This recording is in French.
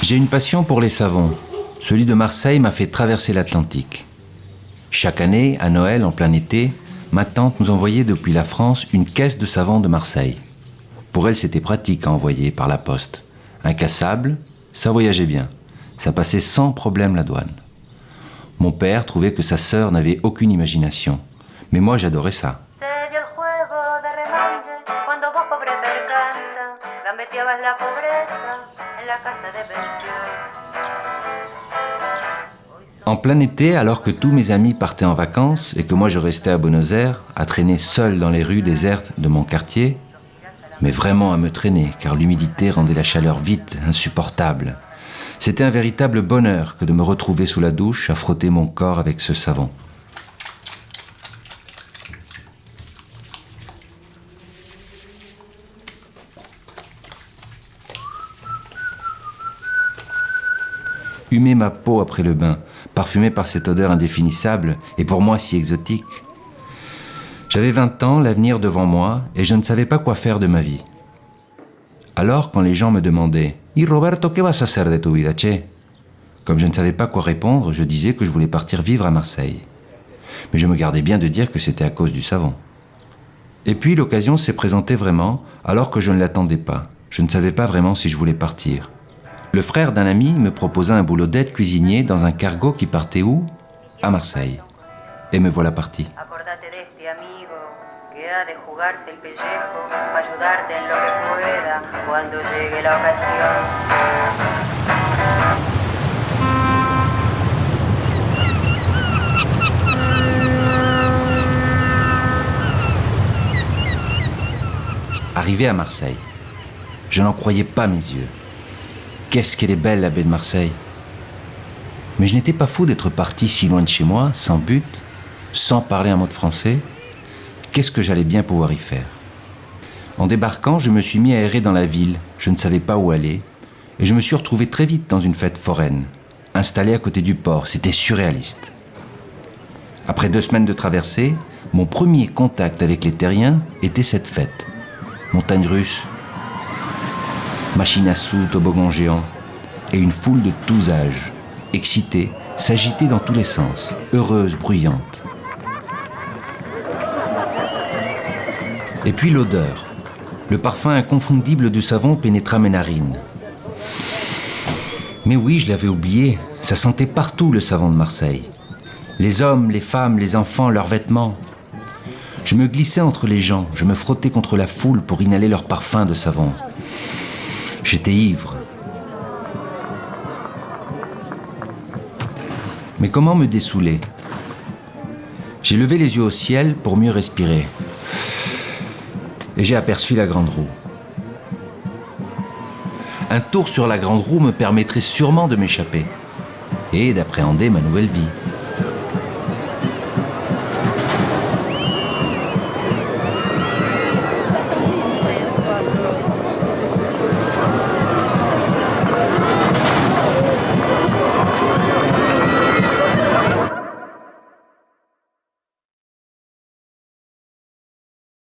J'ai une passion pour les savons. Celui de Marseille m'a fait traverser l'Atlantique. Chaque année, à Noël, en plein été, ma tante nous envoyait depuis la France une caisse de savon de Marseille. Pour elle, c'était pratique à envoyer par la poste. Incassable, ça voyageait bien. Ça passait sans problème la douane. Mon père trouvait que sa sœur n'avait aucune imagination. Mais moi, j'adorais ça. En plein été, alors que tous mes amis partaient en vacances et que moi je restais à Buenos Aires, à traîner seul dans les rues désertes de mon quartier, mais vraiment à me traîner, car l'humidité rendait la chaleur vite insupportable. C'était un véritable bonheur que de me retrouver sous la douche à frotter mon corps avec ce savon. Humer ma peau après le bain, parfumée par cette odeur indéfinissable et pour moi si exotique. J'avais 20 ans, l'avenir devant moi, et je ne savais pas quoi faire de ma vie. Alors, quand les gens me demandaient « Y Roberto, ¿qué vas a hacer de tu vida, che ?» Comme je ne savais pas quoi répondre, je disais que je voulais partir vivre à Marseille. Mais je me gardais bien de dire que c'était à cause du savon. Et puis l'occasion s'est présentée vraiment, alors que je ne l'attendais pas. Je ne savais pas vraiment si je voulais partir. Le frère d'un ami me proposa un boulot d'aide cuisinier dans un cargo qui partait où? À Marseille. Et me voilà parti. Arrivé à Marseille, je n'en croyais pas mes yeux. Qu'est-ce qu'elle est belle, la baie de Marseille. Mais je n'étais pas fou d'être parti si loin de chez moi, sans but, sans parler un mot de français. Qu'est-ce que j'allais bien pouvoir y faire? En débarquant, je me suis mis à errer dans la ville. Je ne savais pas où aller. Et je me suis retrouvé très vite dans une fête foraine, installée à côté du port. C'était surréaliste. Après 2 semaines de traversée, mon premier contact avec les terriens était cette fête. Montagne russe, machine à sous, toboggan géant, et une foule de tous âges, excitée, s'agitait dans tous les sens, heureuse, bruyante. Et puis l'odeur. Le parfum inconfondible du savon pénétra mes narines. Mais oui, je l'avais oublié, ça sentait partout le savon de Marseille. Les hommes, les femmes, les enfants, leurs vêtements. Je me glissais entre les gens, je me frottais contre la foule pour inhaler leur parfum de savon. J'étais ivre. Mais comment me dessouler? J'ai levé les yeux au ciel pour mieux respirer. Et j'ai aperçu la Grande Roue. Un tour sur la Grande Roue me permettrait sûrement de m'échapper et d'appréhender ma nouvelle vie.